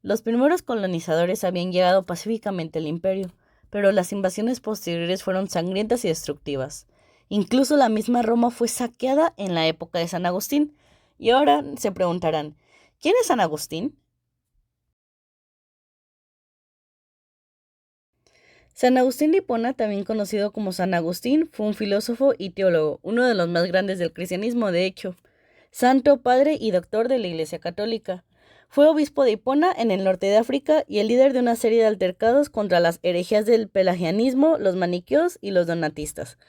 Los primeros colonizadores habían llegado pacíficamente al imperio, pero las invasiones posteriores fueron sangrientas y destructivas. Incluso la misma Roma fue saqueada en la época de San Agustín. Y ahora se preguntarán, ¿quién es San Agustín? San Agustín de Hipona, también conocido como San Agustín, fue un filósofo y teólogo, uno de los más grandes del cristianismo, de hecho, santo, padre y doctor de la Iglesia Católica. Fue obispo de Hipona en el norte de África y el líder de una serie de altercados contra las herejías del pelagianismo, los maniqueos y los donatistas.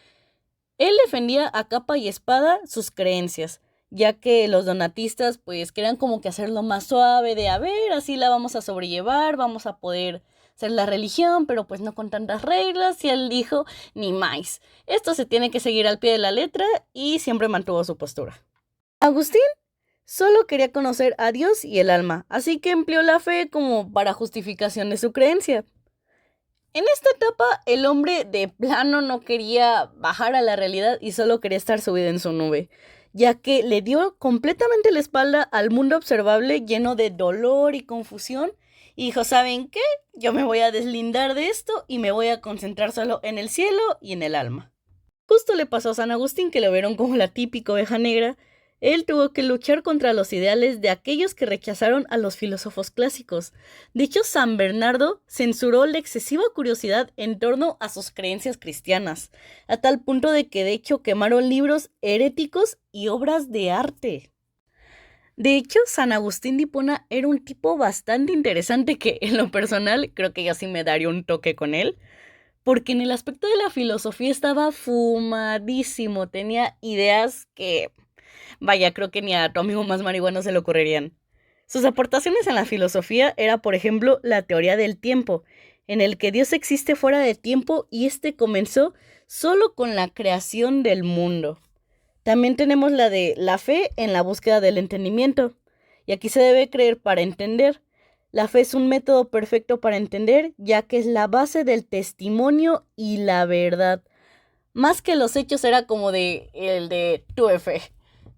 Él defendía a capa y espada sus creencias, ya que los donatistas pues querían como que hacerlo más suave, de a ver, así la vamos a sobrellevar, vamos a poder ser la religión, pero pues no con tantas reglas, y él dijo, ni más, esto se tiene que seguir al pie de la letra, y siempre mantuvo su postura. Agustín solo quería conocer a Dios y el alma, así que empleó la fe como para justificación de su creencia. En esta etapa, el hombre de plano no quería bajar a la realidad y solo quería estar subido en su nube, ya que le dio completamente la espalda al mundo observable lleno de dolor y confusión, y dijo, ¿saben qué? Yo me voy a deslindar de esto y me voy a concentrar solo en el cielo y en el alma. Justo le pasó a San Agustín, que lo vieron como la típica oveja negra. Él tuvo que luchar contra los ideales de aquellos que rechazaron a los filósofos clásicos. De hecho, San Bernardo censuró la excesiva curiosidad en torno a sus creencias cristianas, a tal punto de que de hecho quemaron libros heréticos y obras de arte. De hecho, San Agustín de Hipona era un tipo bastante interesante que, en lo personal, creo que yo sí me daría un toque con él, porque en el aspecto de la filosofía estaba fumadísimo, tenía ideas que, vaya, creo que ni a tu amigo más marihuano se le ocurrirían. Sus aportaciones en la filosofía era, por ejemplo, la teoría del tiempo, en el que Dios existe fuera de tiempo y este comenzó solo con la creación del mundo. También tenemos la de la fe en la búsqueda del entendimiento, y aquí se debe creer para entender. La fe es un método perfecto para entender, ya que es la base del testimonio y la verdad. Más que los hechos era como de el de tuve fe.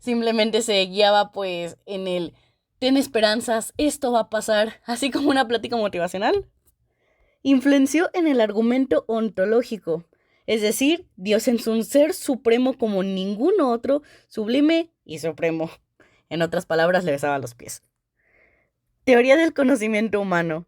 Simplemente se guiaba pues en el ten esperanzas, esto va a pasar, así como una plática motivacional. Influenció en el argumento ontológico, es decir, Dios es un ser supremo como ningún otro, sublime y supremo. En otras palabras, le besaba los pies. Teoría del conocimiento humano.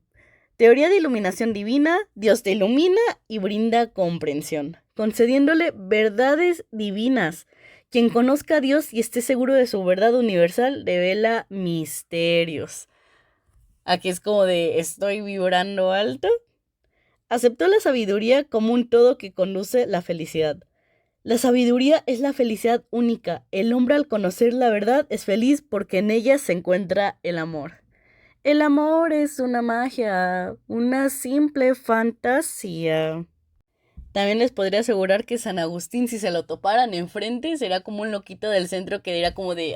Teoría de iluminación divina, Dios te ilumina y brinda comprensión, concediéndole verdades divinas. Quien conozca a Dios y esté seguro de su verdad universal, revela misterios. Aquí es como de, estoy vibrando alto. Aceptó la sabiduría como un todo que conduce la felicidad. La sabiduría es la felicidad única. El hombre al conocer la verdad es feliz porque en ella se encuentra el amor. El amor es una magia, una simple fantasía. También les podría asegurar que San Agustín, si se lo toparan enfrente, sería como un loquito del centro que diría como de,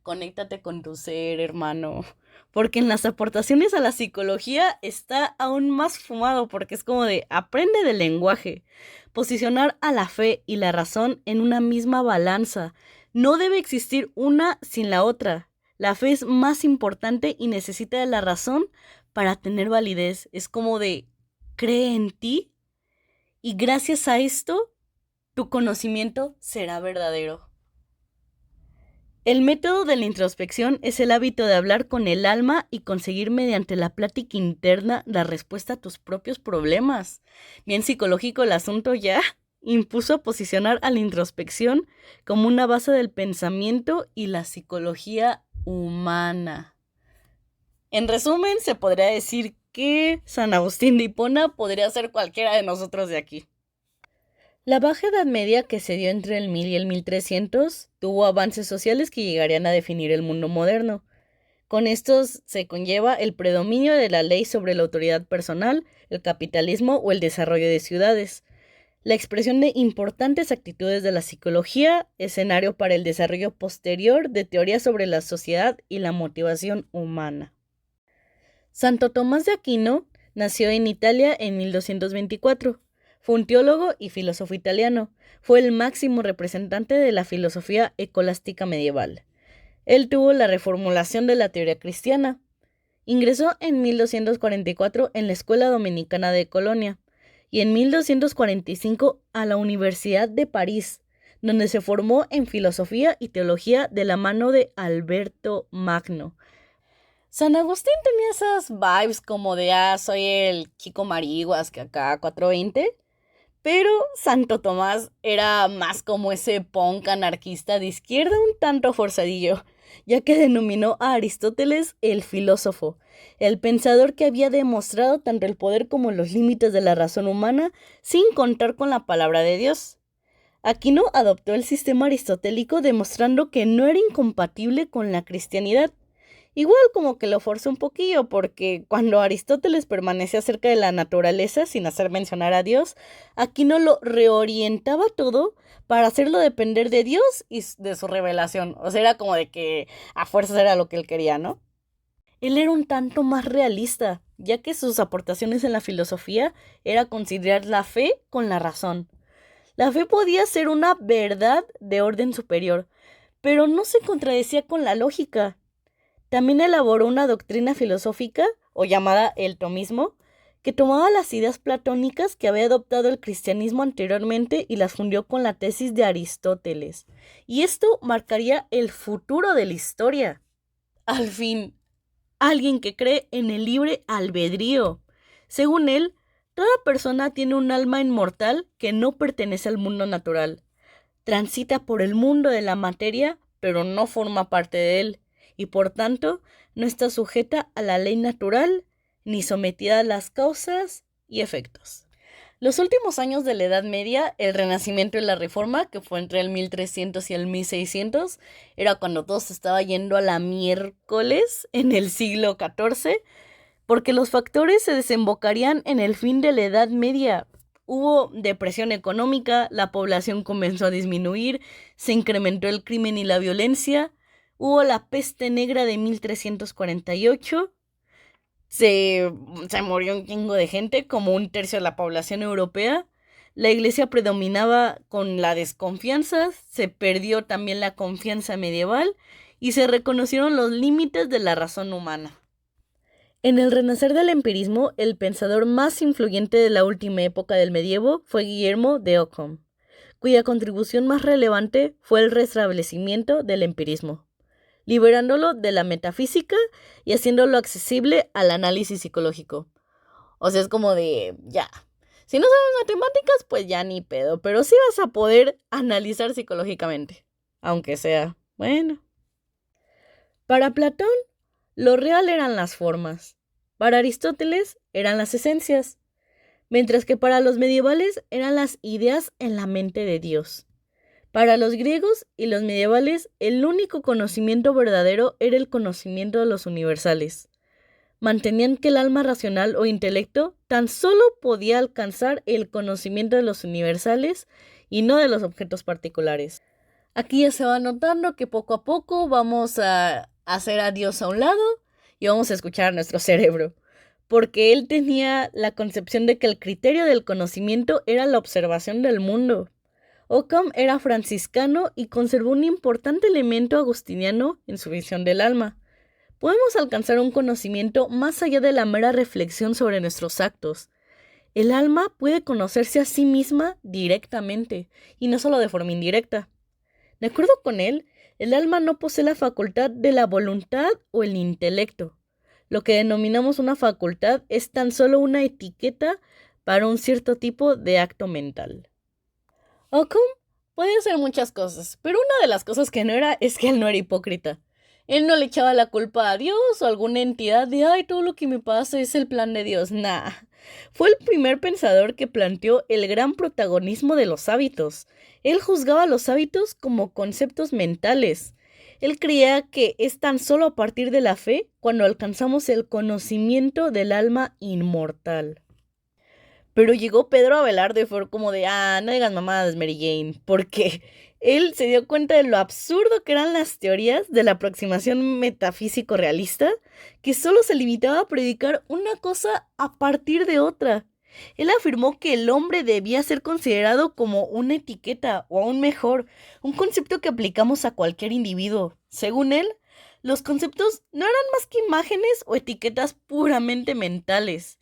conéctate con tu ser, hermano. Porque en las aportaciones a la psicología está aún más fumado, porque es como de, aprende del lenguaje, posicionar a la fe y la razón en una misma balanza. No debe existir una sin la otra. La fe es más importante y necesita de la razón para tener validez. Es como de, cree en ti y gracias a esto, tu conocimiento será verdadero. El método de la introspección es el hábito de hablar con el alma y conseguir mediante la plática interna la respuesta a tus propios problemas. Bien psicológico el asunto ya impuso a posicionar a la introspección como una base del pensamiento y la psicología humana. En resumen, se podría decir que San Agustín de Hipona podría ser cualquiera de nosotros de aquí. La Baja Edad Media, que se dio entre el 1000 y el 1300, tuvo avances sociales que llegarían a definir el mundo moderno. Con estos se conlleva el predominio de la ley sobre la autoridad personal, el capitalismo o el desarrollo de ciudades. La expresión de importantes actitudes de la psicología, escenario para el desarrollo posterior de teorías sobre la sociedad y la motivación humana. Santo Tomás de Aquino nació en Italia en 1224. Fue un teólogo y filósofo italiano. Fue el máximo representante de la filosofía escolástica medieval. Él tuvo la reformulación de la teoría cristiana. Ingresó en 1244 en la Escuela Dominicana de Colonia y en 1245 a la Universidad de París, donde se formó en filosofía y teología de la mano de Alberto Magno. San Agustín tenía esas vibes como de, soy el chico mariguas que acá 420, pero Santo Tomás era más como ese punk anarquista de izquierda un tanto forzadillo, ya que denominó a Aristóteles el filósofo, el pensador que había demostrado tanto el poder como los límites de la razón humana sin contar con la palabra de Dios. Aquino adoptó el sistema aristotélico demostrando que no era incompatible con la cristianidad. Igual como que lo forzó un poquillo, porque cuando Aristóteles permanecía cerca de la naturaleza sin hacer mencionar a Dios, Aquino lo reorientaba todo para hacerlo depender de Dios y de su revelación. O sea, era como de que a fuerzas era lo que él quería, ¿no? Él era un tanto más realista, ya que sus aportaciones en la filosofía era considerar la fe con la razón. La fe podía ser una verdad de orden superior, pero no se contradecía con la lógica. También elaboró una doctrina filosófica, o llamada el tomismo, que tomaba las ideas platónicas que había adoptado el cristianismo anteriormente y las fundió con la tesis de Aristóteles. Y esto marcaría el futuro de la historia. Al fin, alguien que cree en el libre albedrío. Según él, toda persona tiene un alma inmortal que no pertenece al mundo natural. Transita por el mundo de la materia, pero no forma parte de él, y por tanto no está sujeta a la ley natural ni sometida a las causas y efectos. Los últimos años de la Edad Media, el Renacimiento y la Reforma, que fue entre el 1300 y el 1600, era cuando todo se estaba yendo a la miércoles en el siglo XIV, porque los factores se desembocarían en el fin de la Edad Media. Hubo depresión económica, la población comenzó a disminuir, se incrementó el crimen y la violencia, hubo la peste negra de 1348, se murió un chingo de gente, como un tercio de la población europea. La iglesia predominaba con la desconfianza, se perdió también la confianza medieval y se reconocieron los límites de la razón humana. En el renacer del empirismo, el pensador más influyente de la última época del medievo fue Guillermo de Ockham, cuya contribución más relevante fue el restablecimiento del empirismo, liberándolo de la metafísica y haciéndolo accesible al análisis psicológico. O sea, es como de, ya, si no sabes matemáticas, pues ya ni pedo, pero sí vas a poder analizar psicológicamente, aunque sea, bueno. Para Platón, lo real eran las formas, para Aristóteles eran las esencias, mientras que para los medievales eran las ideas en la mente de Dios. Para los griegos y los medievales, el único conocimiento verdadero era el conocimiento de los universales. Mantenían que el alma racional o intelecto tan solo podía alcanzar el conocimiento de los universales y no de los objetos particulares. Aquí ya se va notando que poco a poco vamos a hacer a Dios a un lado y vamos a escuchar a nuestro cerebro, porque él tenía la concepción de que el criterio del conocimiento era la observación del mundo. Ockham era franciscano y conservó un importante elemento agustiniano en su visión del alma. Podemos alcanzar un conocimiento más allá de la mera reflexión sobre nuestros actos. El alma puede conocerse a sí misma directamente, y no solo de forma indirecta. De acuerdo con él, el alma no posee la facultad de la voluntad o el intelecto. Lo que denominamos una facultad es tan solo una etiqueta para un cierto tipo de acto mental. Ockham podía hacer muchas cosas, pero una de las cosas que no era es que él no era hipócrita. Él no le echaba la culpa a Dios o a alguna entidad de todo lo que me pasa es el plan de Dios. Nah. Fue el primer pensador que planteó el gran protagonismo de los hábitos. Él juzgaba los hábitos como conceptos mentales. Él creía que es tan solo a partir de la fe cuando alcanzamos el conocimiento del alma inmortal. Pero llegó Pedro Abelardo y fue como de, no digas mamadas, Mary Jane, porque él se dio cuenta de lo absurdo que eran las teorías de la aproximación metafísico-realista, que solo se limitaba a predicar una cosa a partir de otra. Él afirmó que el hombre debía ser considerado como una etiqueta, o aún mejor, un concepto que aplicamos a cualquier individuo. Según él, Los conceptos no eran más que imágenes o etiquetas puramente mentales,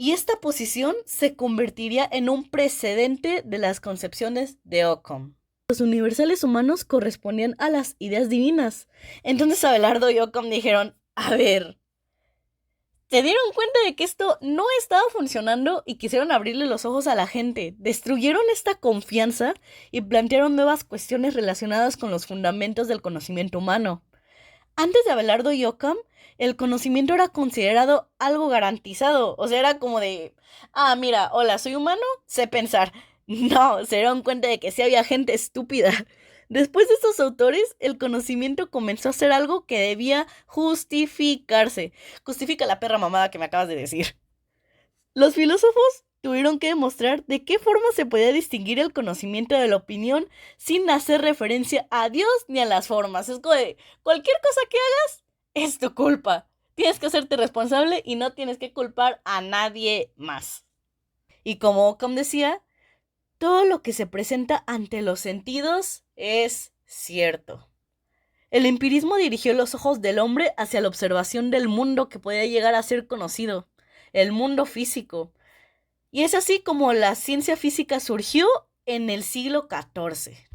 y esta posición se convertiría en un precedente de las concepciones de Occam. Los universales humanos correspondían a las ideas divinas. Entonces Abelardo y Occam dijeron, a ver, se dieron cuenta de que esto no estaba funcionando y quisieron abrirle los ojos a la gente. Destruyeron esta confianza y plantearon nuevas cuestiones relacionadas con los fundamentos del conocimiento humano. Antes de Abelardo y Occam, el conocimiento era considerado algo garantizado. O sea, era como de, mira, hola, soy humano, sé pensar. No, se dieron cuenta de que sí había gente estúpida. Después de estos autores, el conocimiento comenzó a ser algo que debía justificarse. Justifica la perra mamada que me acabas de decir. Los filósofos tuvieron que demostrar de qué forma se podía distinguir el conocimiento de la opinión sin hacer referencia a Dios ni a las formas. Es como de, cualquier cosa que hagas es tu culpa. Tienes que hacerte responsable y no tienes que culpar a nadie más. Y como Occam decía, todo lo que se presenta ante los sentidos es cierto. El empirismo dirigió los ojos del hombre hacia la observación del mundo que podía llegar a ser conocido, el mundo físico. Y es así como la ciencia física surgió en el siglo XIV.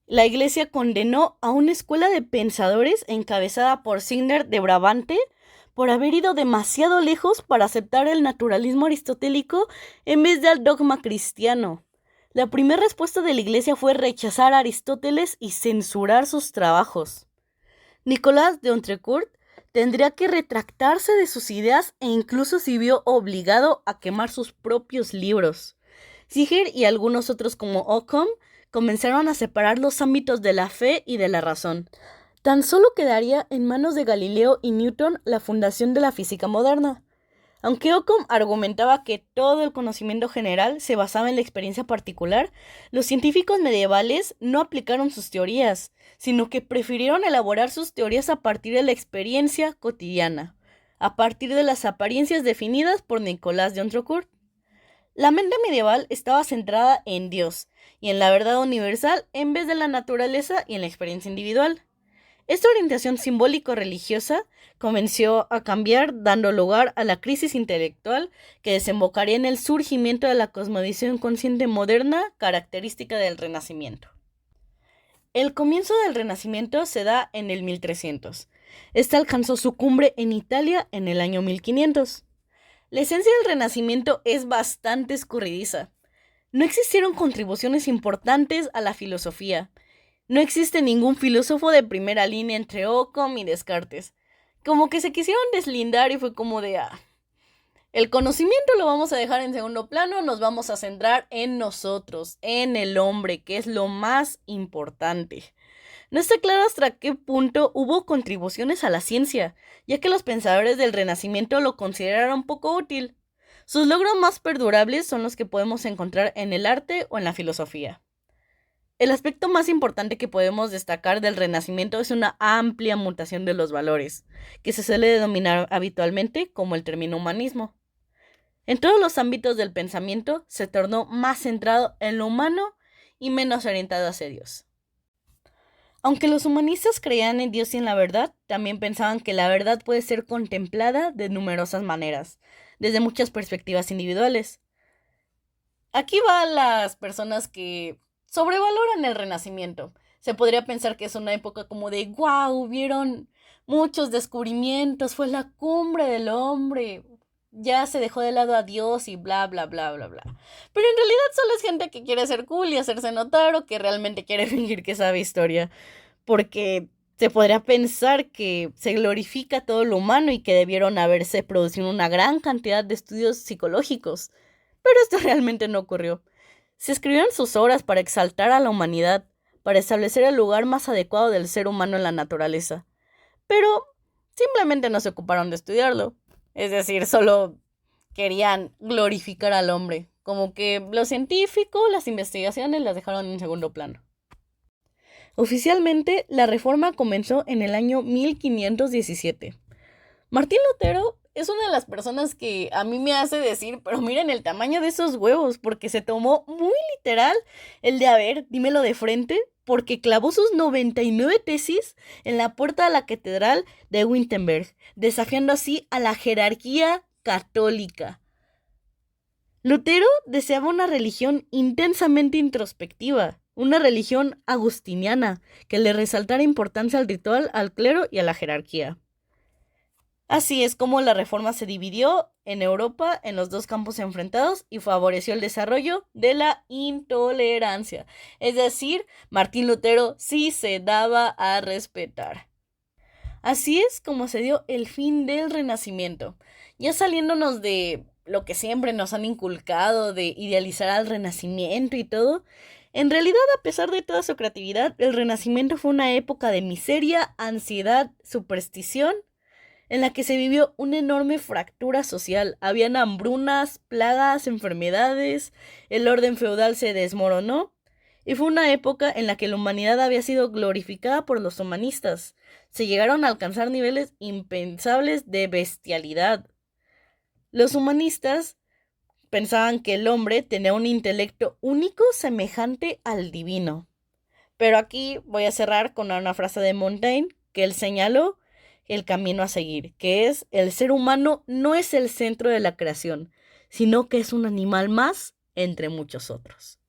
La Iglesia condenó a una escuela de pensadores encabezada por Signer de Brabante por haber ido demasiado lejos para aceptar el naturalismo aristotélico en vez del dogma cristiano. La primera respuesta de la Iglesia fue rechazar a Aristóteles y censurar sus trabajos. Nicolás de Ontrecourt tendría que retractarse de sus ideas e incluso se vio obligado a quemar sus propios libros. Siger y algunos otros como Occam comenzaron a separar los ámbitos de la fe y de la razón. Tan solo quedaría en manos de Galileo y Newton la fundación de la física moderna. Aunque Occam argumentaba que todo el conocimiento general se basaba en la experiencia particular, los científicos medievales no aplicaron sus teorías, sino que prefirieron elaborar sus teorías a partir de la experiencia cotidiana, a partir de las apariencias definidas por Nicolás de Ontrecourt. La mente medieval estaba centrada en Dios y en la verdad universal en vez de la naturaleza y en la experiencia individual. Esta orientación simbólico-religiosa comenzó a cambiar, dando lugar a la crisis intelectual que desembocaría en el surgimiento de la cosmovisión consciente moderna, característica del Renacimiento. El comienzo del Renacimiento se da en el 1300. Este alcanzó su cumbre en Italia en el año 1500. La esencia del Renacimiento es bastante escurridiza. No existieron contribuciones importantes a la filosofía. No existe ningún filósofo de primera línea entre Occam y Descartes. Como que se quisieron deslindar y fue como de, el conocimiento lo vamos a dejar en segundo plano, nos vamos a centrar en nosotros, en el hombre, que es lo más importante. No está claro hasta qué punto hubo contribuciones a la ciencia, ya que los pensadores del Renacimiento lo consideraron poco útil. Sus logros más perdurables son los que podemos encontrar en el arte o en la filosofía. El aspecto más importante que podemos destacar del Renacimiento es una amplia mutación de los valores, que se suele denominar habitualmente como el término humanismo. En todos los ámbitos del pensamiento se tornó más centrado en lo humano y menos orientado hacia Dios. Aunque los humanistas creían en Dios y en la verdad, también pensaban que la verdad puede ser contemplada de numerosas maneras, desde muchas perspectivas individuales. Aquí van las personas que sobrevaloran el Renacimiento. Se podría pensar que es una época como de ¡guau! Hubieron muchos descubrimientos, fue la cumbre del hombre, ya se dejó de lado a Dios y bla, bla, bla, bla, bla. Pero en realidad solo es gente que quiere ser cool y hacerse notar o que realmente quiere fingir que sabe historia. Porque se podría pensar que se glorifica todo lo humano y que debieron haberse producido una gran cantidad de estudios psicológicos. Pero esto realmente no ocurrió. Se escribieron sus obras para exaltar a la humanidad, para establecer el lugar más adecuado del ser humano en la naturaleza. Pero simplemente no se ocuparon de estudiarlo. Es decir, solo querían glorificar al hombre. Como que lo científico, las investigaciones las dejaron en segundo plano. Oficialmente, la reforma comenzó en el año 1517. Martín Lutero es una de las personas que a mí me hace decir, pero miren el tamaño de esos huevos, porque se tomó muy literal el de, a ver, dímelo de frente, porque clavó sus 99 tesis en la puerta de la catedral de Wittenberg, desafiando así a la jerarquía católica. Lutero deseaba una religión intensamente introspectiva, una religión agustiniana, que le resaltara importancia al ritual, al clero y a la jerarquía. Así es como la Reforma se dividió en Europa en los dos campos enfrentados y favoreció el desarrollo de la intolerancia. Es decir, Martín Lutero sí se daba a respetar. Así es como se dio el fin del Renacimiento, ya saliéndonos de lo que siempre nos han inculcado de idealizar al Renacimiento y todo. En realidad, a pesar de toda su creatividad, el Renacimiento fue una época de miseria, ansiedad, superstición, en la que se vivió una enorme fractura social. Habían hambrunas, plagas, enfermedades, el orden feudal se desmoronó, y fue una época en la que la humanidad había sido glorificada por los humanistas. Se llegaron a alcanzar niveles impensables de bestialidad. Los humanistas pensaban que el hombre tenía un intelecto único semejante al divino. Pero aquí voy a cerrar con una frase de Montaigne que él señaló el camino a seguir, que es: el ser humano no es el centro de la creación, sino que es un animal más entre muchos otros.